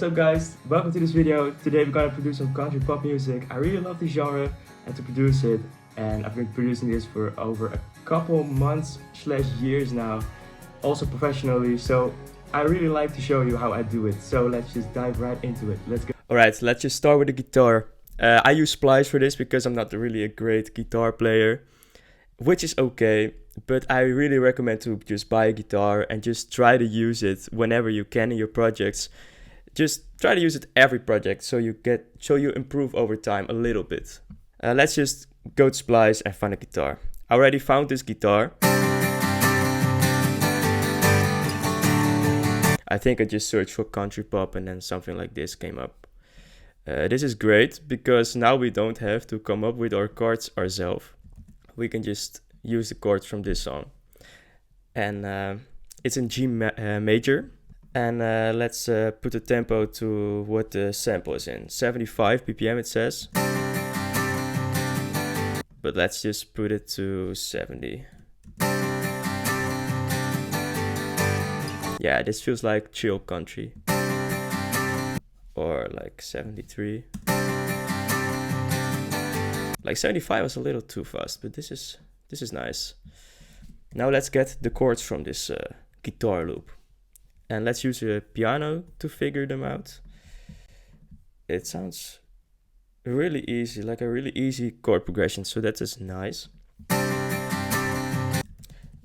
up guys, welcome to this video. Today we're gonna produce some country pop music. I really love this genre and to produce it, and I've been producing this for over a couple months / years now, also professionally, so I really like to show you how I do it. So let's just dive right into it. Let's go. Alright, let's just start with the guitar. I use Splice for this because I'm not really a great guitar player, which is okay, but I really recommend to just buy a guitar and just try to use it whenever you can in your projects. Just try to use it every project so you improve over time a little bit. Let's just go to Splice and find a guitar. I already found this guitar. I think I just searched for country pop and then something like this came up. This is great because now we don't have to come up with our chords ourselves. We can just use the chords from this song. And it's in G major. And let's put the tempo to what the sample is in. 75 BPM it says. But let's just put it to 70. Yeah, this feels like chill country. Or like 73. Like 75 was a little too fast, but this is nice. Now let's get the chords from this guitar loop. And let's use a piano to figure them out. It sounds really easy, like a really easy chord progression, so that is nice.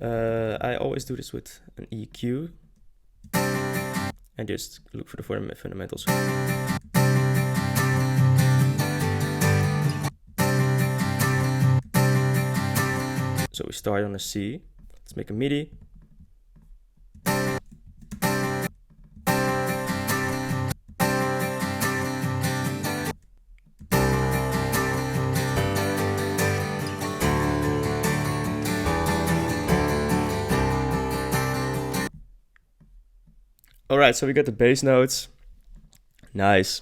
I always do this with an EQ. And just look for the fundamentals. So we start on a C. Let's make a MIDI. Alright, so we got the bass notes. Nice.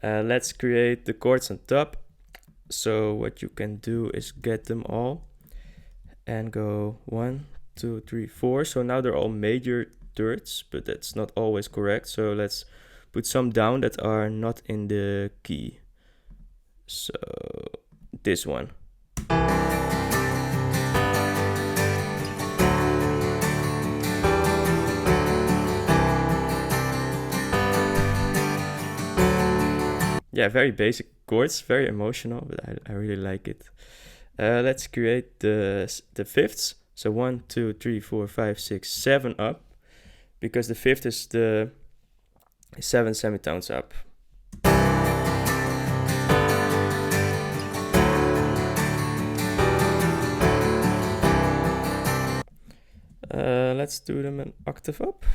Let's create the chords on top. So what you can do is get them all and go 1, 2, 3, 4. So now they're all major thirds, but that's not always correct. So let's put some down that are not in the key. So this one. Yeah, very basic chords, very emotional, but I really like it. Let's create the fifths. So 1, 2, 3, 4, 5, 6, 7 up, because the fifth is the 7 semitones up. Let's do them an octave up.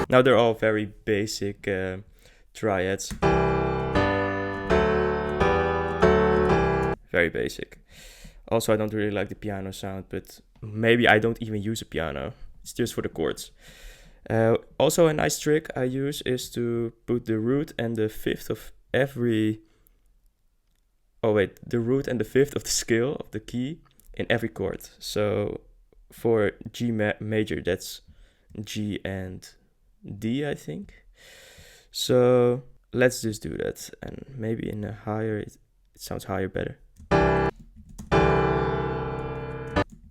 Now they're all very basic triads. Very basic. Also, I don't really like the piano sound, but maybe I don't even use a piano. It's just for the chords. Also, a nice trick I use is to put the root and the fifth of every... Oh wait, the root and the fifth of the scale of the key in every chord. So for G major, that's G and D, I think. So let's just do that, and maybe in a higher, it sounds higher better.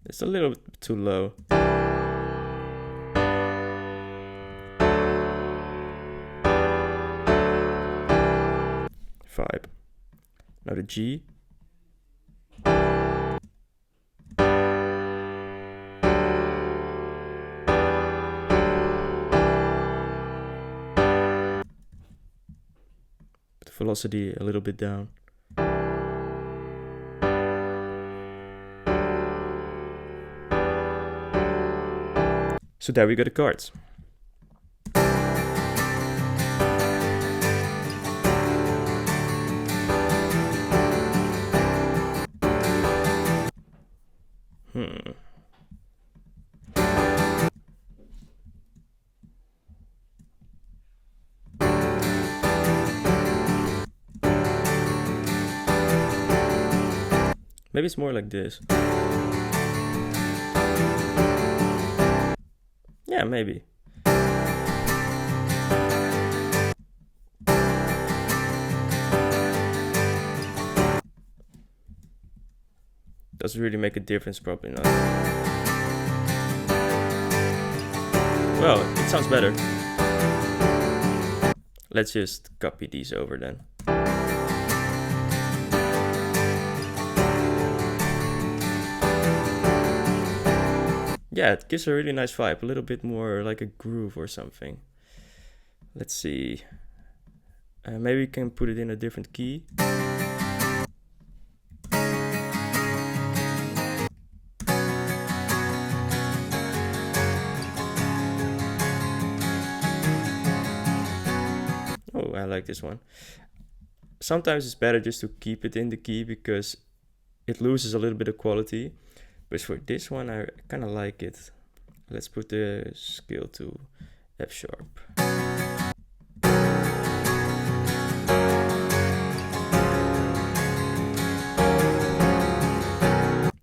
It's a little bit too low. Five. Now the G. Velocity a little bit down. So there we got the chords. Maybe it's more like this. Yeah, maybe. Does it really make a difference? Probably not. Well, it sounds better. Let's just copy these over then. Yeah, it gives a really nice vibe, a little bit more like a groove or something. Let's see. Maybe we can put it in a different key. Oh, I like this one. Sometimes it's better just to keep it in the key because it loses a little bit of quality. But for this one, I kind of like it. Let's put the scale to F sharp.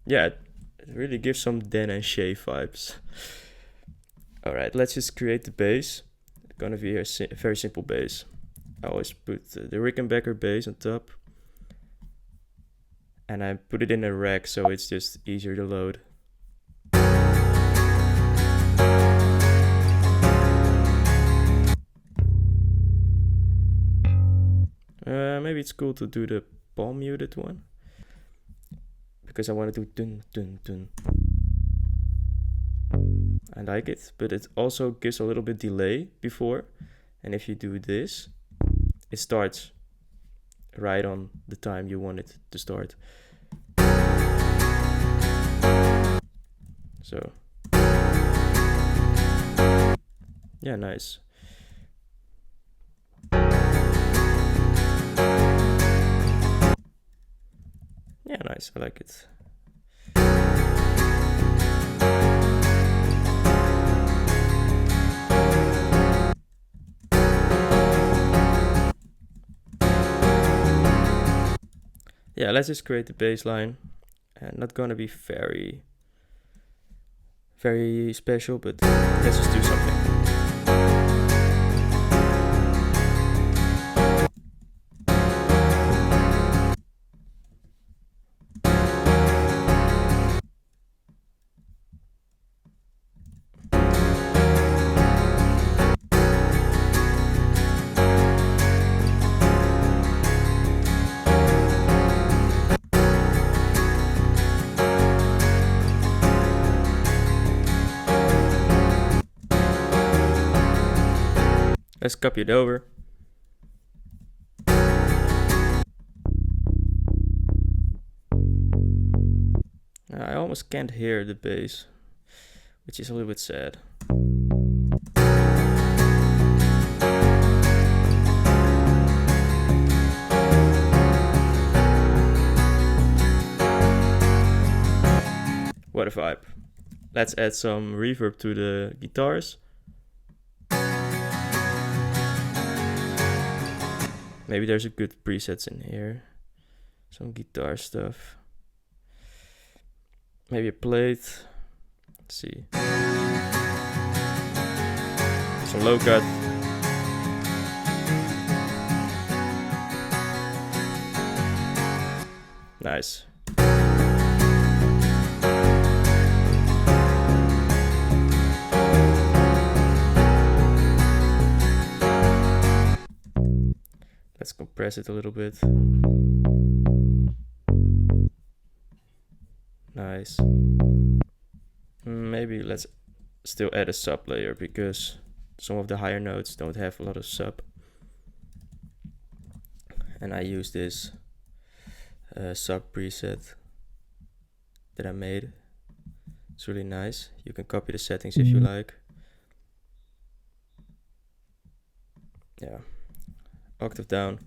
Yeah, it really gives some Dan and Shay vibes. Alright, let's just create the bass. It's gonna be a very simple bass. I always put the Rickenbacker bass on top. And I put it in a rack so it's just easier to load. Maybe it's cool to do the palm muted one. Because I want to do dun dun dun. I like it, but it also gives a little bit delay before. And if you do this, it starts right on the time you want it to start. So yeah, nice. Yeah, nice, I like it. Yeah, let's just create the bass line. And not gonna be very special, but let's just do something. Let's copy it over. I almost can't hear the bass, which is a little bit sad. What a vibe. Let's add some reverb to the guitars. Maybe there's a good presets in here. Some guitar stuff. Maybe a plate. Let's see. Some low cut. Nice. Let's compress it a little bit. Nice. Maybe let's still add a sub layer because some of the higher notes don't have a lot of sub. And I use this sub preset that I made. It's really nice. You can copy the settings if you like. Yeah. Octave down.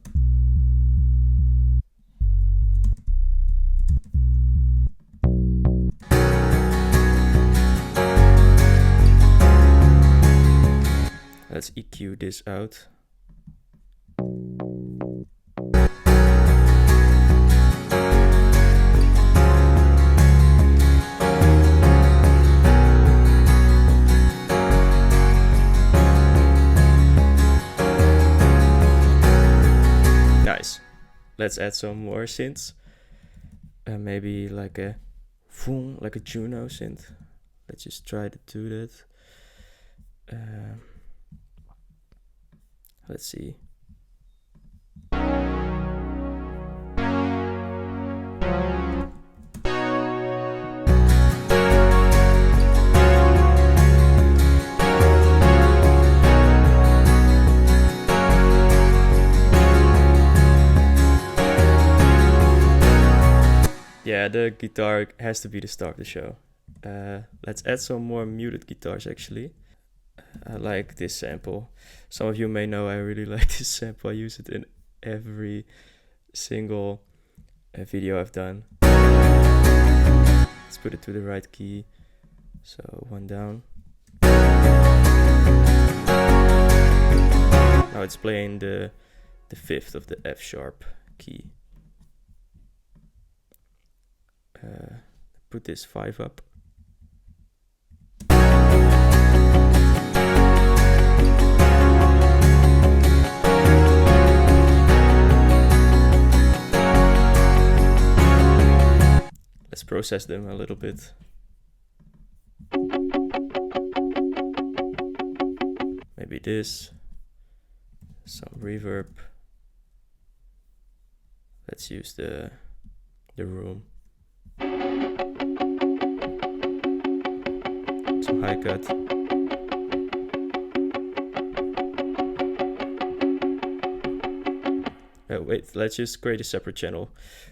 Let's EQ this out. let's add some more synths. Maybe like a Juno synth. Let's just try to do that. Let's see. Yeah, the guitar has to be the star of the show. Let's add some more muted guitars actually. I like this sample. Some of you may know I really like this sample. I use it in every single video I've done. Let's put it to the right key. So 1 down. Now it's playing the 5th of the F sharp key. Put this 5 up. Let's process them a little bit. Maybe this, some reverb. Let's use the room. Some high cut. Wait, let's just create a separate channel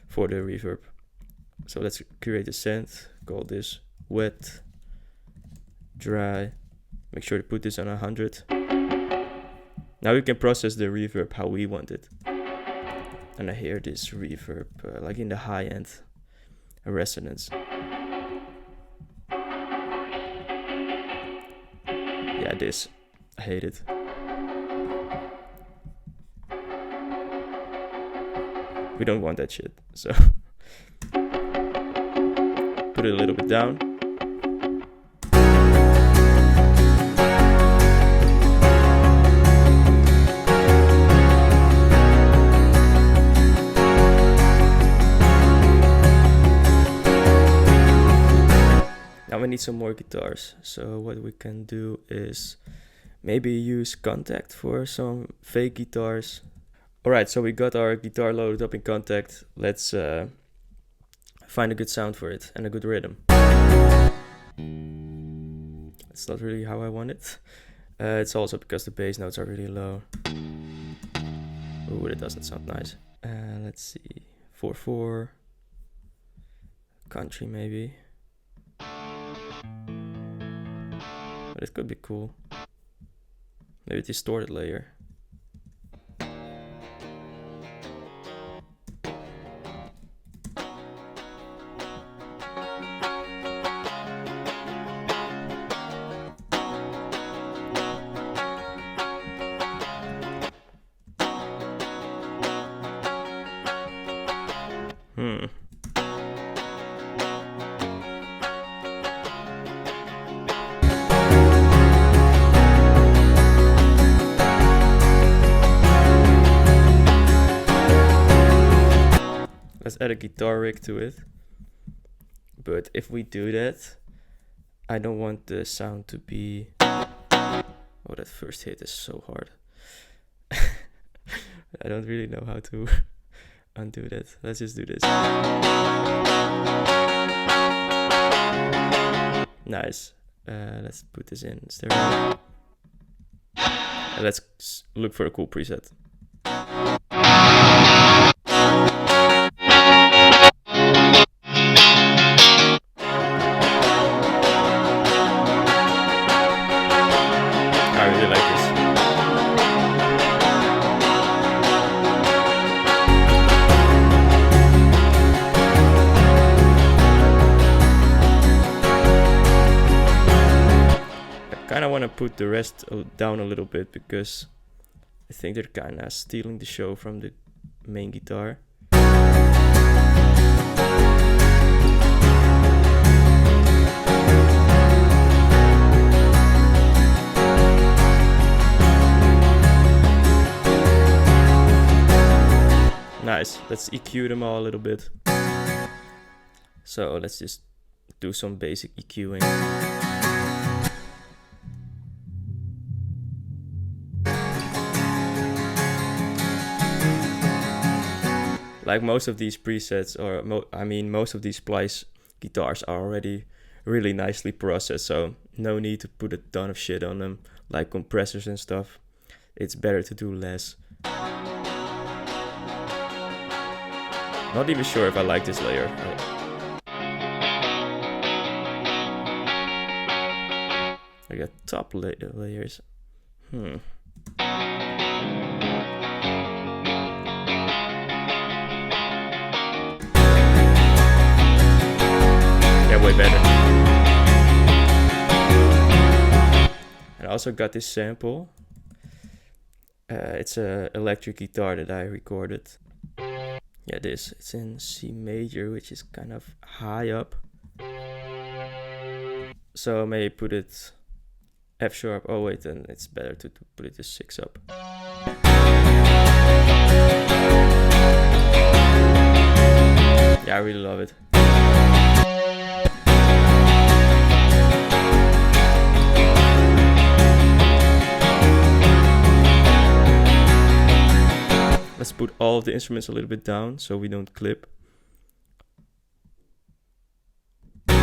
for the reverb. So let's create a synth, call this wet, dry. Make sure to put this on 100. Now we can process the reverb how we want it. And I hear this reverb like in the high end, a resonance. Yeah, this, I hate it. We don't want that shit, so put it a little bit down. Now we need some more guitars, so what we can do is maybe use Contact for some fake guitars. Alright, so we got our guitar loaded up in Contact. Let's find a good sound for it and a good rhythm. It's not really how I want it. It's also because the bass notes are really low. Ooh, that doesn't sound nice. Let's see, 4/4, country maybe. But it could be cool. Maybe distorted layer. Let's add a guitar rig to it. But if we do that, I don't want the sound to be... Oh, that first hit is so hard. I don't really know how to undo that. Let's just do this. Nice. Let's put this in stereo. And let's look for a cool preset. I really like this. I kind of want to put the rest down a little bit because I think they're kind of stealing the show from the main guitar. nice. Let's EQ them all a little bit. So let's just do some basic EQing. Like most of these presets, or most of these splice guitars are already really nicely processed, so no need to put a ton of shit on them, like compressors and stuff. It's better to do less. Not even sure if I like this layer. I got top layers. Yeah, way better. And I also got this sample. It's a electric guitar that I recorded. Yeah, it's in C major, which is kind of high up. So I may put it F sharp. Oh wait, then it's better to put it to 6 up. Yeah, I really love it. Let's put all of the instruments a little bit down so we don't clip. I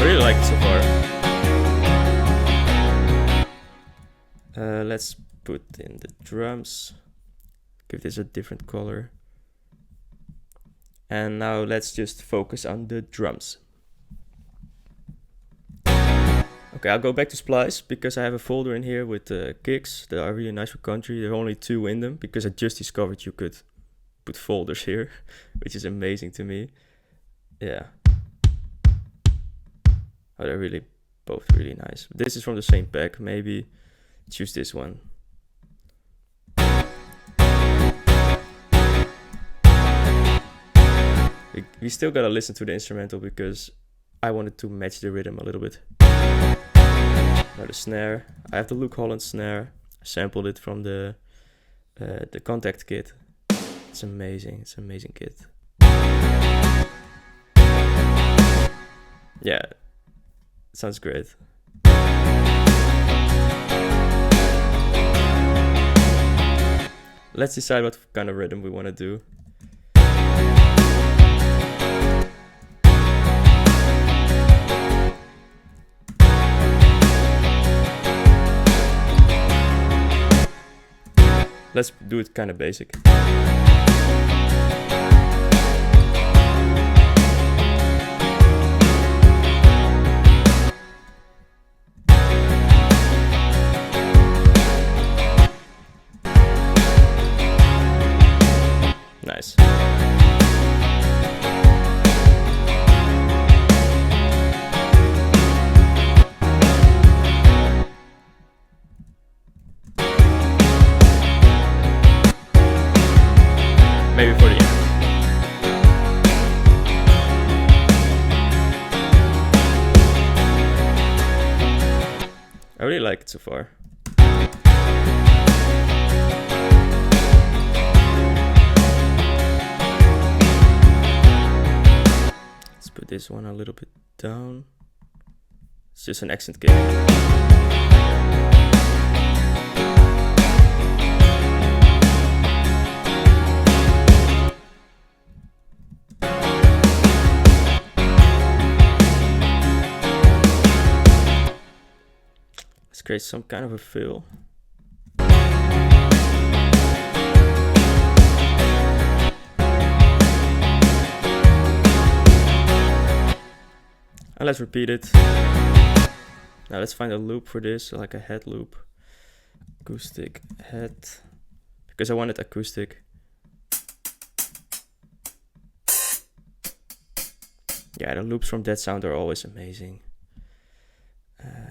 really like it so far. Let's put in the drums. Give this a different color. And now let's just focus on the drums. Okay, I'll go back to Splice because I have a folder in here with kicks that are really nice for country. There are only 2 in them because I just discovered you could put folders here, which is amazing to me. Yeah. Oh, they're really both really nice. This is from the same pack. Maybe choose this one. We still gotta listen to the instrumental because I wanted to match the rhythm a little bit. Now the snare. I have the Luke Holland snare. I sampled it from the Contact kit. It's amazing. It's an amazing kit. Yeah, it sounds great. Let's decide what kind of rhythm we want to do. Let's do it kind of basic. Nice. Maybe for the end. I really like it so far. Let's put this one a little bit down. It's just an accent kick. Let's create some kind of a fill. And let's repeat it. Now let's find a loop for this, like a head loop. Acoustic head. Because I want it acoustic. Yeah, the loops from Dead Sound are always amazing.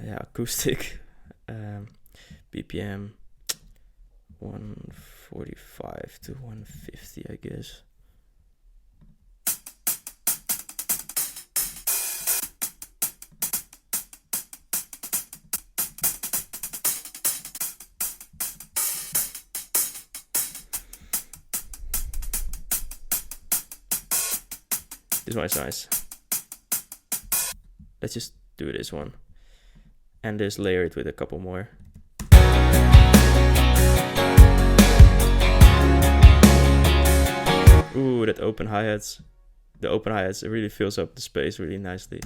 Yeah, acoustic. BPM 145 to 150, I guess. This one is nice. Let's just do this one. And just layer it with a couple more. Ooh, that open hi-hats. The open hi-hats, it really fills up the space really nicely.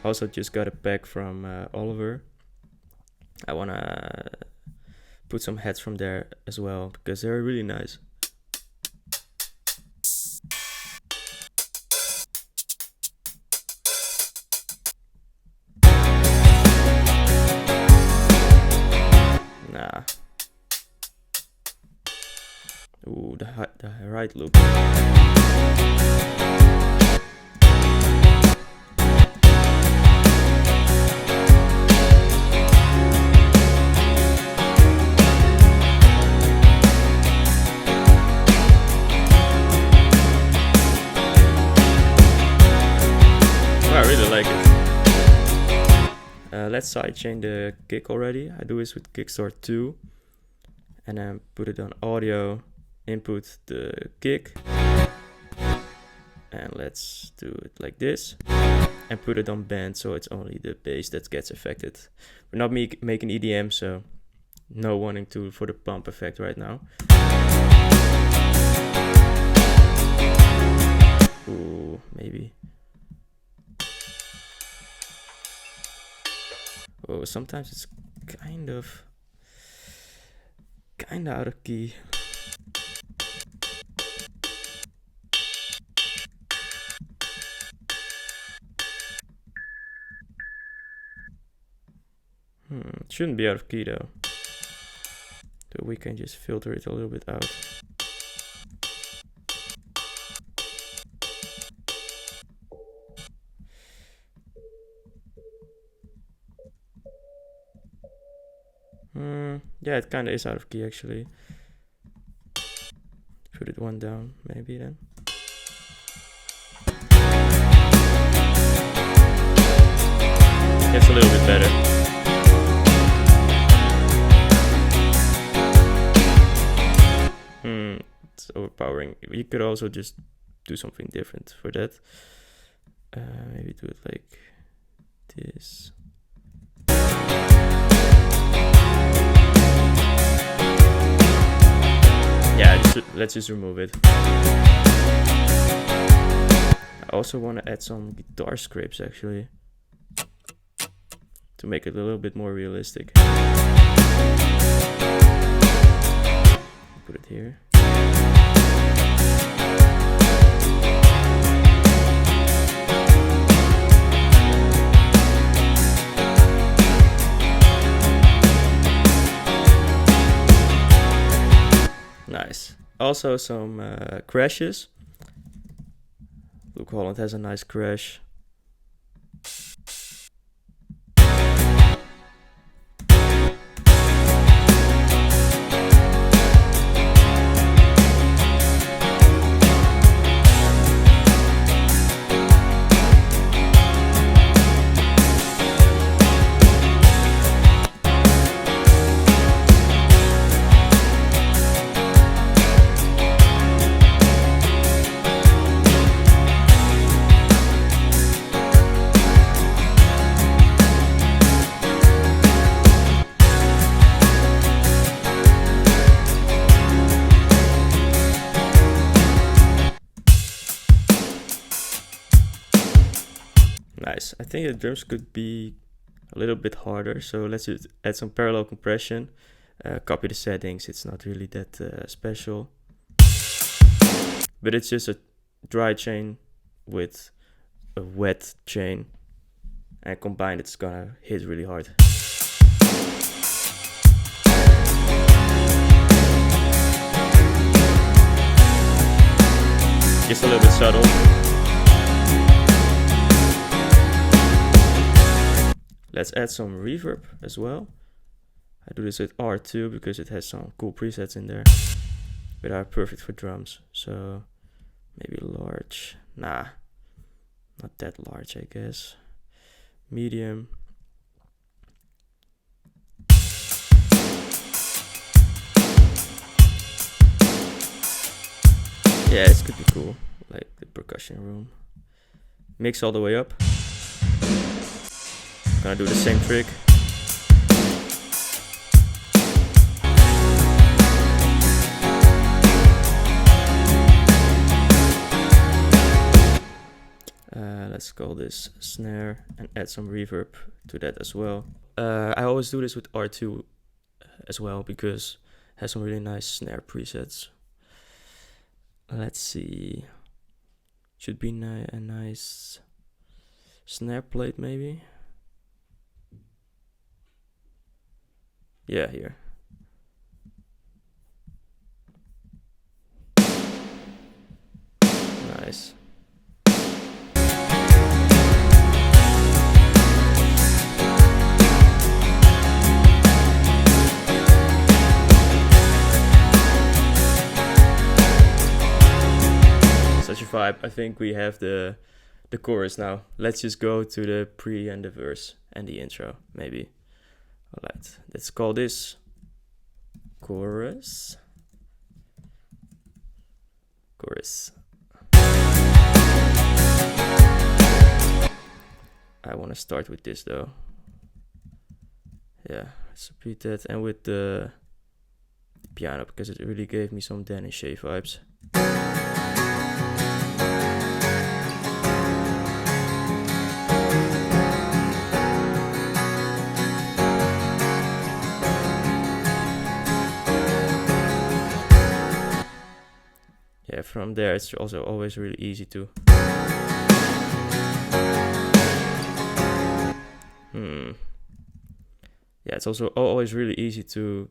Also just got a pack from Oliver. I wanna put some hats from there as well because they're really nice. Nah. Ooh, the right loop. I really like it. Let's sidechain the kick already. I do this with Kickstart 2. And then put it on audio, input the kick. And let's do it like this. And put it on band so it's only the bass that gets affected. We're not making EDM, so no wanting to for the pump effect right now. Ooh, maybe. Oh, sometimes it's kind of out of key. It shouldn't be out of key though. So we can just filter it a little bit out. Yeah, it kind of is out of key actually. Put it one down, maybe then. It's a little bit better. It's overpowering. You could also just do something different for that. Maybe do it like this. Yeah, let's just remove it. I also want to add some guitar scripts actually to make it a little bit more realistic. Put it here. Nice. Also some crashes. Luke Holland has a nice crash. Nice. I think the drums could be a little bit harder, so let's just add some parallel compression. Copy the settings, it's not really that special. But it's just a dry chain with a wet chain, and combined it's gonna hit really hard. Just a little bit subtle. Let's add some reverb as well. I do this with R2 because it has some cool presets in there, but are perfect for drums. So maybe large. Nah, not that large, I guess. Medium. Yeah, this could be cool, like the percussion room. Mix all the way up. Gonna do the same trick. Let's call this snare and add some reverb to that as well. I always do this with R2 as well because it has some really nice snare presets. Let's see. Should be a nice snare plate maybe. Yeah, here. Nice. Such a vibe. I think we have the chorus now. Let's just go to the pre and the verse and the intro, maybe. Alright, let's call this chorus. Chorus. I want to start with this though. Yeah, let's repeat that, and with the piano because it really gave me some Dan and Shay vibes. Yeah, from there it's also always really easy to yeah, it's also always really easy to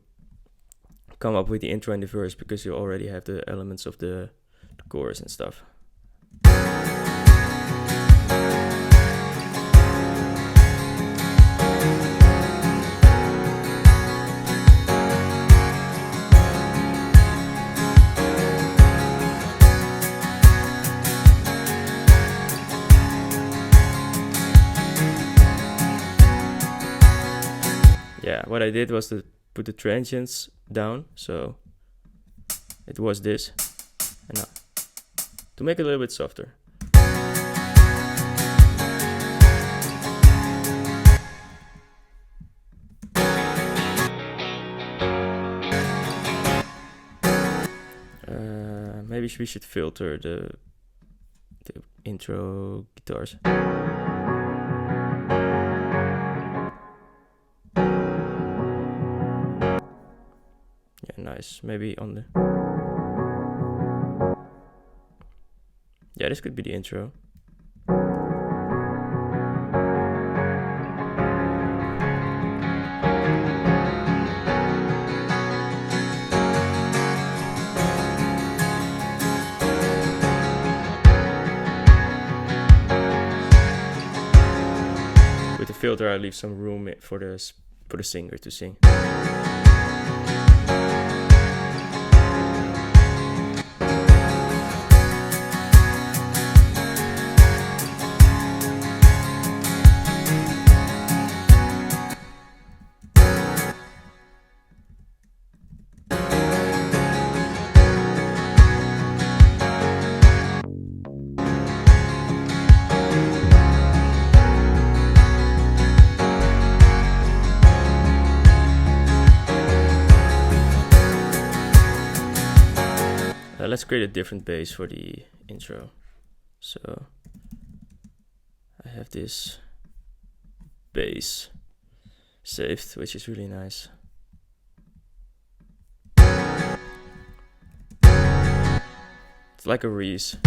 come up with the intro and the verse because you already have the elements of the chorus and stuff. Yeah, what I did was to put the transients down, so it was this, and now to make it a little bit softer. Maybe we should filter the intro guitars. Yeah, nice. Maybe on the... Yeah, this could be the intro. With the filter, I leave some room for the singer to sing. Let's create a different bass for the intro. So I have this bass saved, which is really nice. It's like a Reese.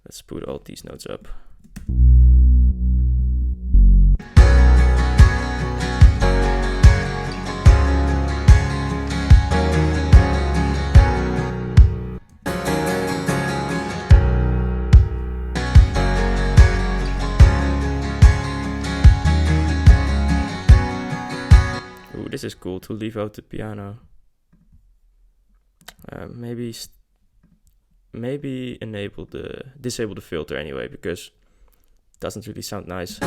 Let's put all these notes up. This is cool to leave out the piano. Maybe disable the filter anyway, because it doesn't really sound nice.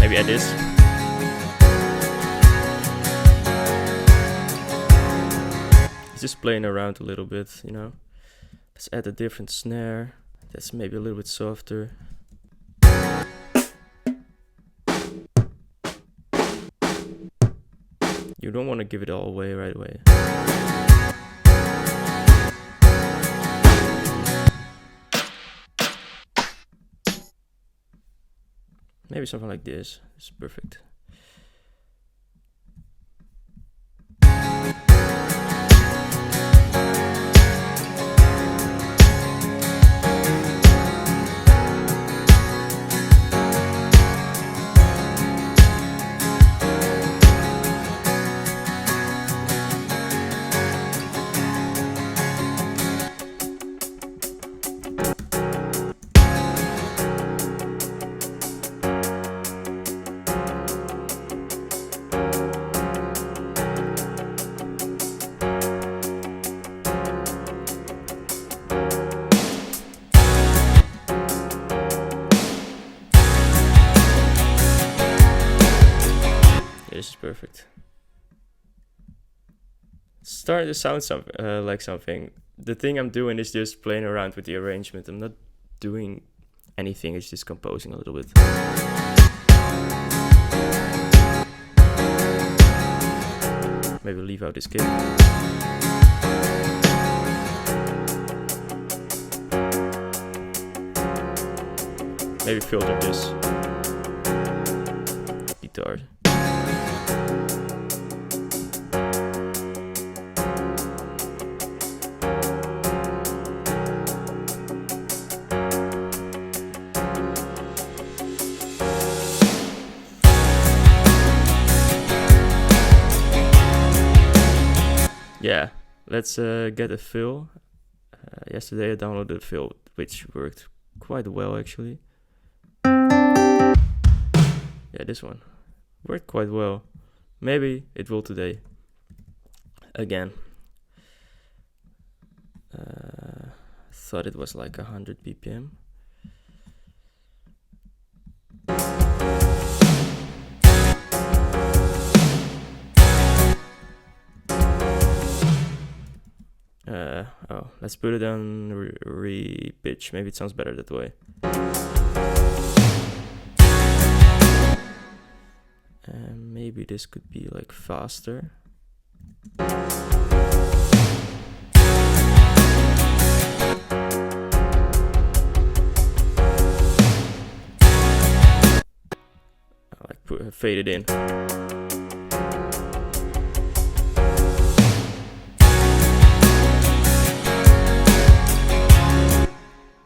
Maybe add this. Just playing around a little bit, you know. Let's add a different snare. That's maybe a little bit softer. You don't want to give it all away right away. Maybe something like this. It's perfect. This is perfect. Starting to sound like something. The thing I'm doing is just playing around with the arrangement. I'm not doing anything, it's just composing a little bit. Maybe leave out this kick. Maybe filter this guitar. Yeah, let's get a fill. Yesterday I downloaded a fill which worked quite well actually. Yeah, this one worked quite well. Maybe it will today. Again. Thought it was like 100 BPM. Oh, let's put it on re-pitch. Maybe it sounds better that way. And maybe this could be like faster. I like fade it in.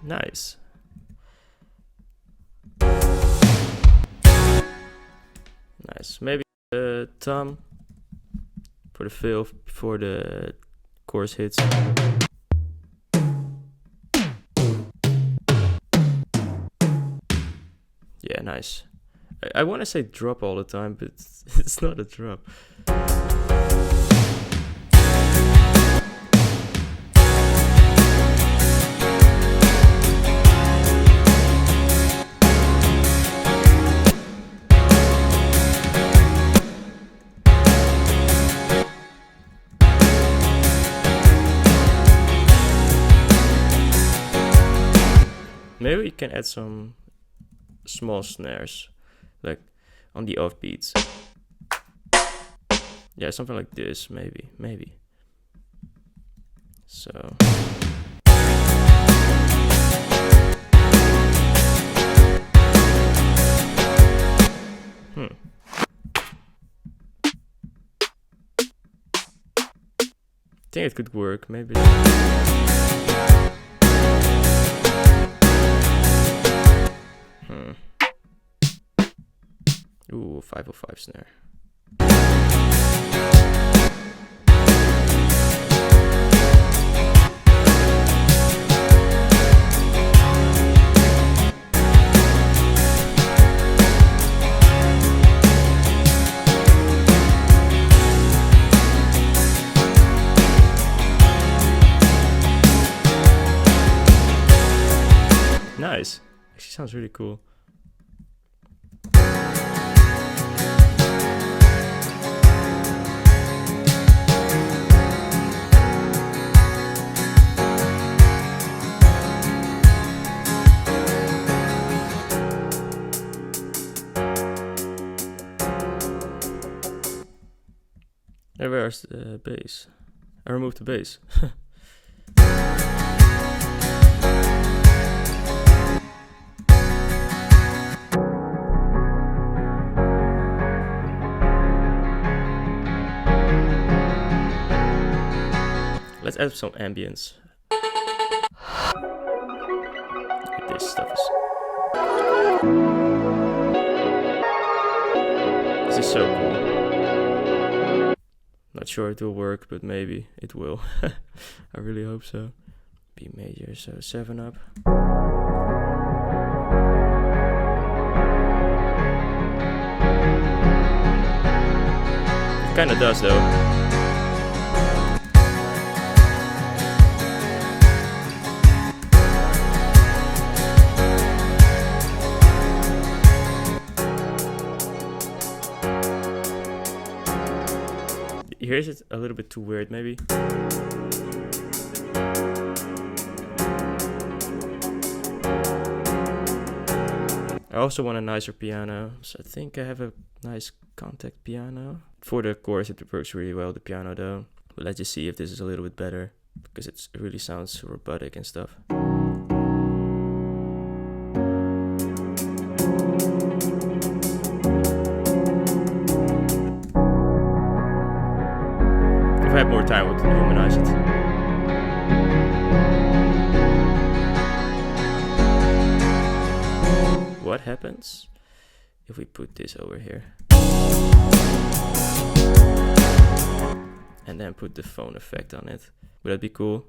Nice. Nice. Maybe tom for the fill before the chorus hits. Yeah, nice. I want to say drop all the time, but it's not a drop. Maybe you can add some small snares, like on the offbeats. Yeah, something like this, maybe. So. I think it could work, maybe. Ooh, 505 snare. Nice. Actually sounds really cool. And where's the bass? I removed the bass. Let's add some ambience. This stuff is... This is so cool. Not sure it will work, but maybe it will. I really hope so. B major, so 7 up. It kinda does though. Here's it a little bit too weird, maybe. I also want a nicer piano, so I think I have a nice contact piano. For the chorus it works really well, the piano though. But let's just see if this is a little bit better, because it really sounds robotic and stuff. If I had more time, I would humanize it. What happens if we put this over here? And then put the phone effect on it. Would that be cool?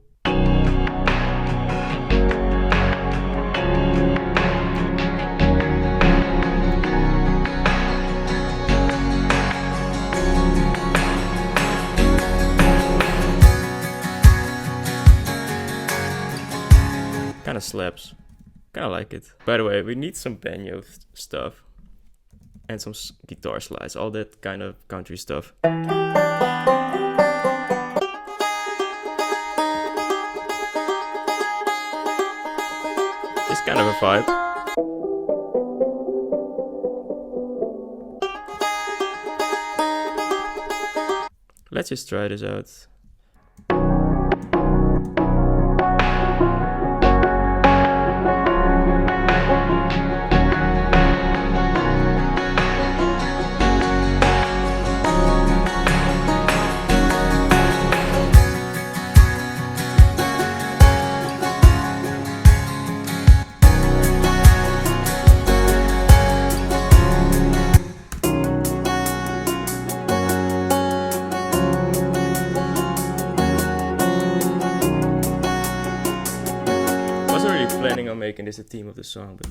Kinda slaps. Kinda like it. By the way, we need some banjo stuff. And some guitar slides. All that kind of country stuff. It's kind of a vibe. Let's just try this out. Planning on making this a theme of the song, but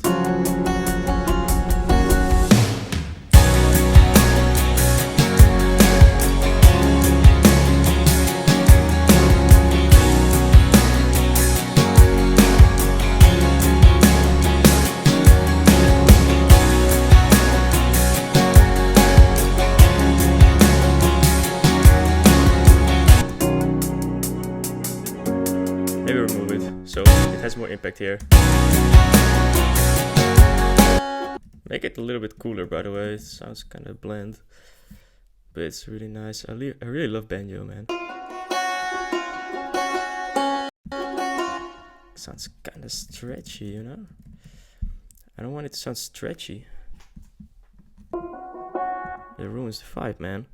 maybe remove it so it has more impact here. Make it a little bit cooler, by the way. It sounds kind of bland, but it's really nice. I really love banjo, man. It sounds kind of stretchy, you know? I don't want it to sound stretchy. It ruins the vibe, man.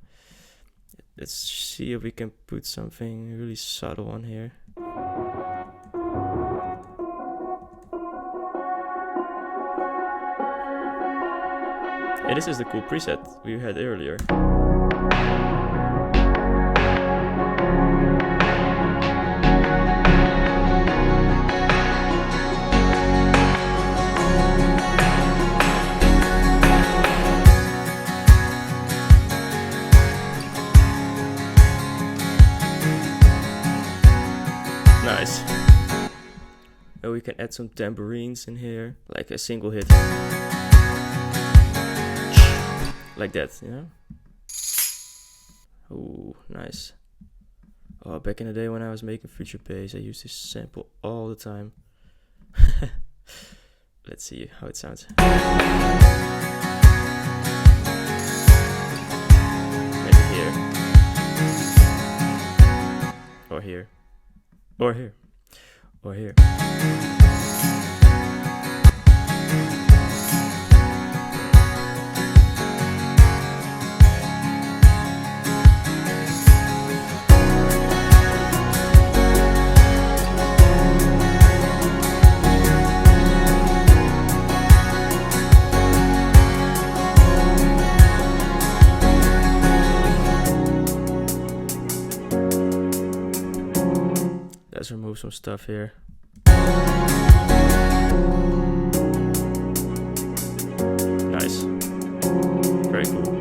Let's see if we can put something really subtle on here. Yeah, this is the cool preset we had earlier. Nice. And we can add some tambourines in here, like a single hit. Like that, you know? Ooh, nice. Oh, back in the day when I was making future bass, I used this sample all the time. Let's see how it sounds. Maybe here. here, or here, or here. Let's remove some stuff here. Nice. Very cool.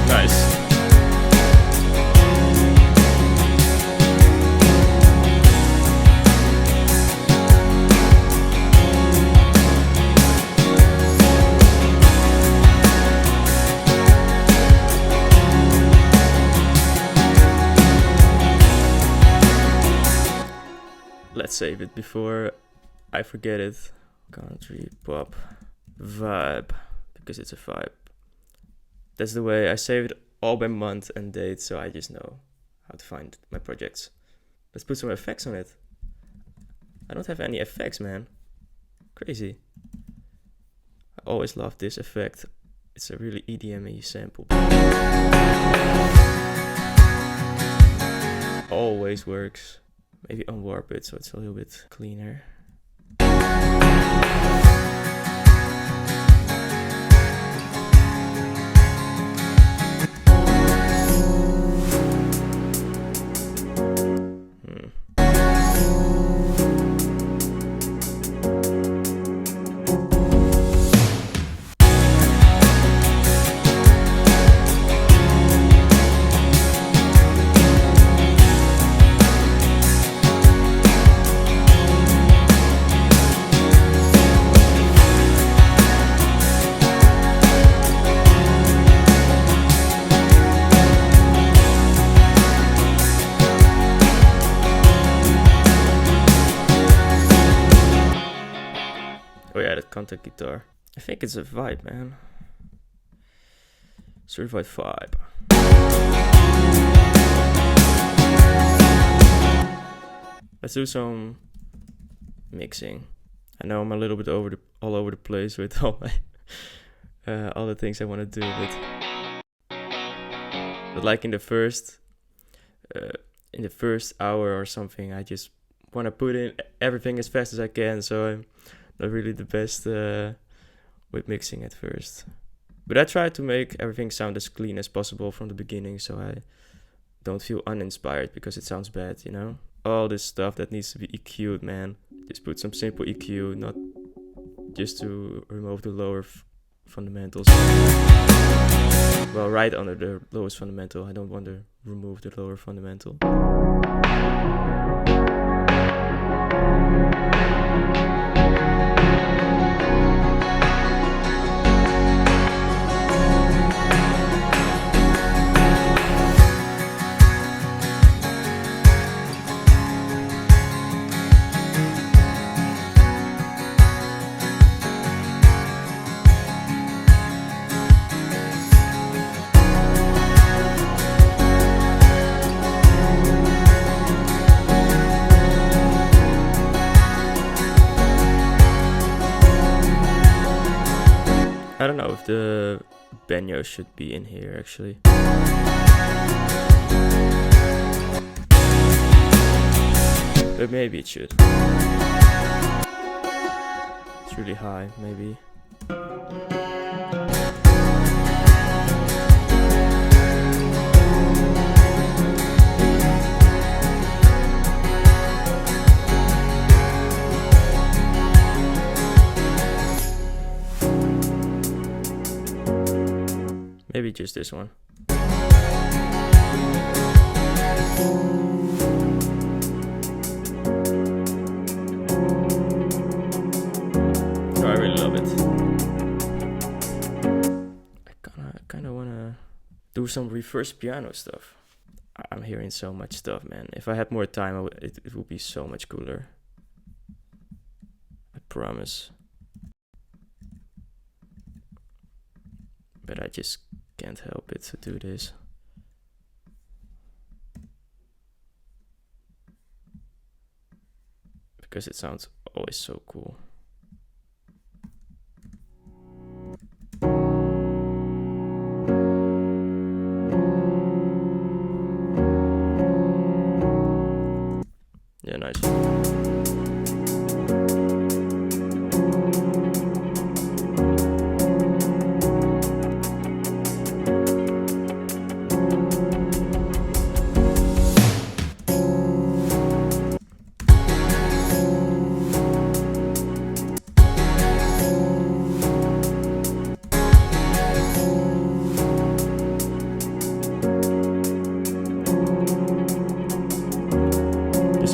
Nice. Let's save it before I forget it. Country pop vibe, because it's a vibe. That's the way I save it, all by month and date, so I just know how to find my projects. Let's put some effects on it. I don't have any effects, man. Crazy. I always love this effect. It's a really EDM-y sample. Always works. Maybe unwarp it so it's a little bit cleaner. Oh yeah, that contact guitar. I think it's a vibe, man. Certified vibe. Let's do some mixing. I know I'm a little bit all over the place with all my all the things I want to do, but like in the first hour or something, I just want to put in everything as fast as I can. So I'm not really the best with mixing at first, but I try to make everything sound as clean as possible from the beginning, so I don't feel uninspired because it sounds bad, you know? All this stuff that needs to be EQ'd, man. Just put some simple EQ, not just to remove the lower fundamentals. Well, right under the lowest fundamental. I don't want to remove the lower fundamental. I don't know if the banjo should be in here actually. But maybe it should. It's really high, maybe. Maybe just this one. Oh, I really love it. I kind of want to do some reverse piano stuff. I'm hearing so much stuff, man. If I had more time, it would be so much cooler. promise. But I just can't help it to do this. Because it sounds always so cool. Yeah, nice.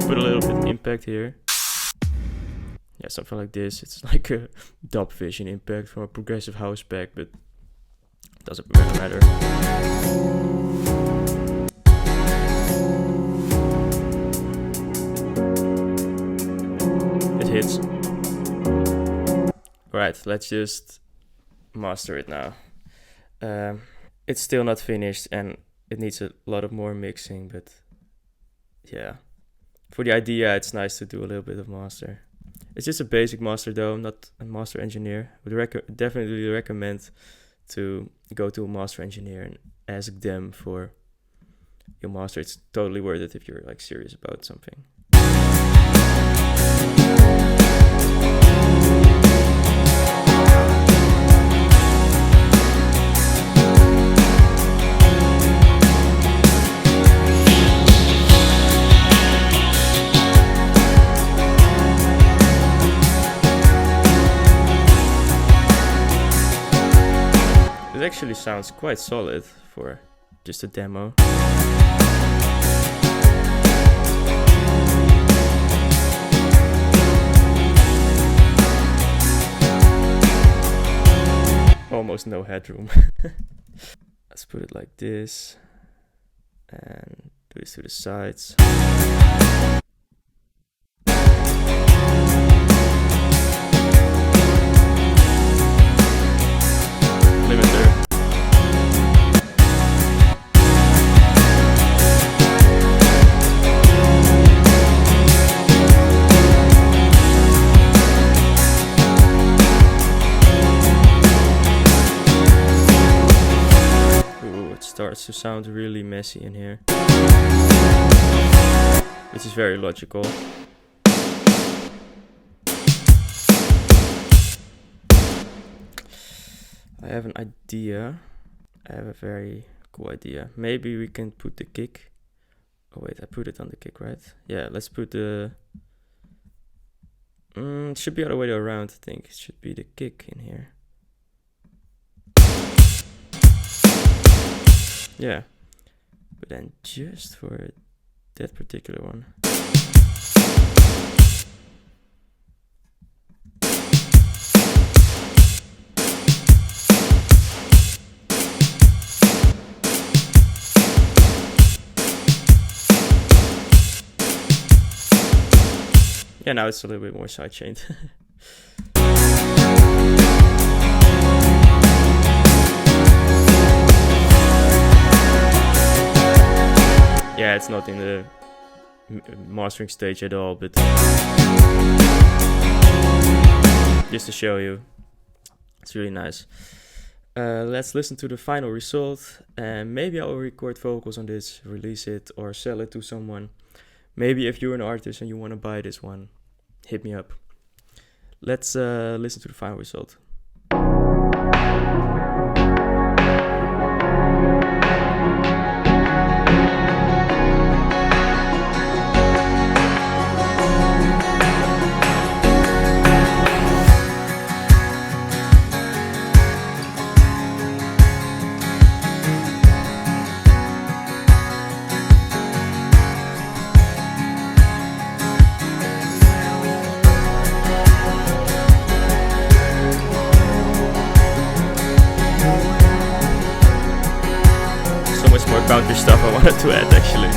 Put a little bit of impact here. Yeah, something like this. It's like a dub vision impact from a progressive house pack, but it doesn't really matter. It hits. Right, let's just master it now. It's still not finished and it needs a lot of more mixing, but yeah. For the idea, it's nice to do a little bit of master. It's just a basic master though, I'm not a master engineer. Would definitely recommend to go to a master engineer and ask them for your master. It's totally worth it if you're like serious about something. It actually sounds quite solid for just a demo. Almost no headroom. Let's put it like this and do this to the sides. Limiter. Ooh, it starts to sound really messy in here, which is very logical. I have an idea. I have a very cool idea. Maybe we can put the kick. Oh wait, I put it on the kick, right? Yeah, let's put the... it should be the other way around, I think. It should be the kick in here. Yeah. But then just for that particular one. Yeah, now it's a little bit more sidechained. Yeah, it's not in the mastering stage at all, but just to show you, it's really nice. Let's listen to the final result, and maybe I will record vocals on this, release it, or sell it to someone. Maybe if you're an artist and you want to buy this one, hit me up. Let's listen to the final result. Counter stuff I wanted to add actually.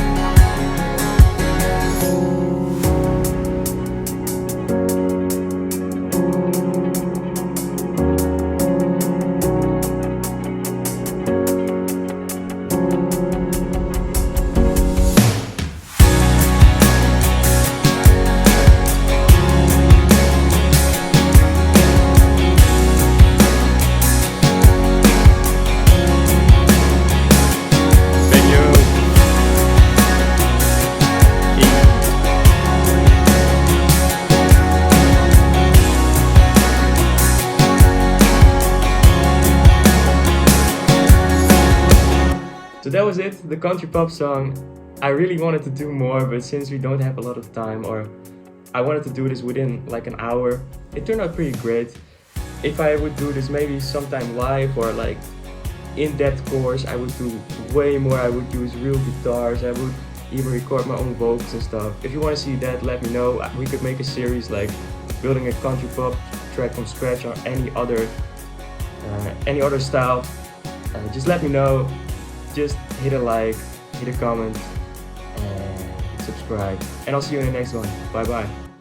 So that was it, the country pop song. I really wanted to do more, but since we don't have a lot of time, or I wanted to do this within like an hour, it turned out pretty great. If I would do this maybe sometime live or like in-depth course, I would do way more. I would use real guitars, I would even record my own vocals and stuff. If you want to see that, let me know. We could make a series like building a country pop track from scratch or any other style. Just let me know. Just hit a like, hit a comment, and subscribe. And I'll see you in the next one. Bye bye.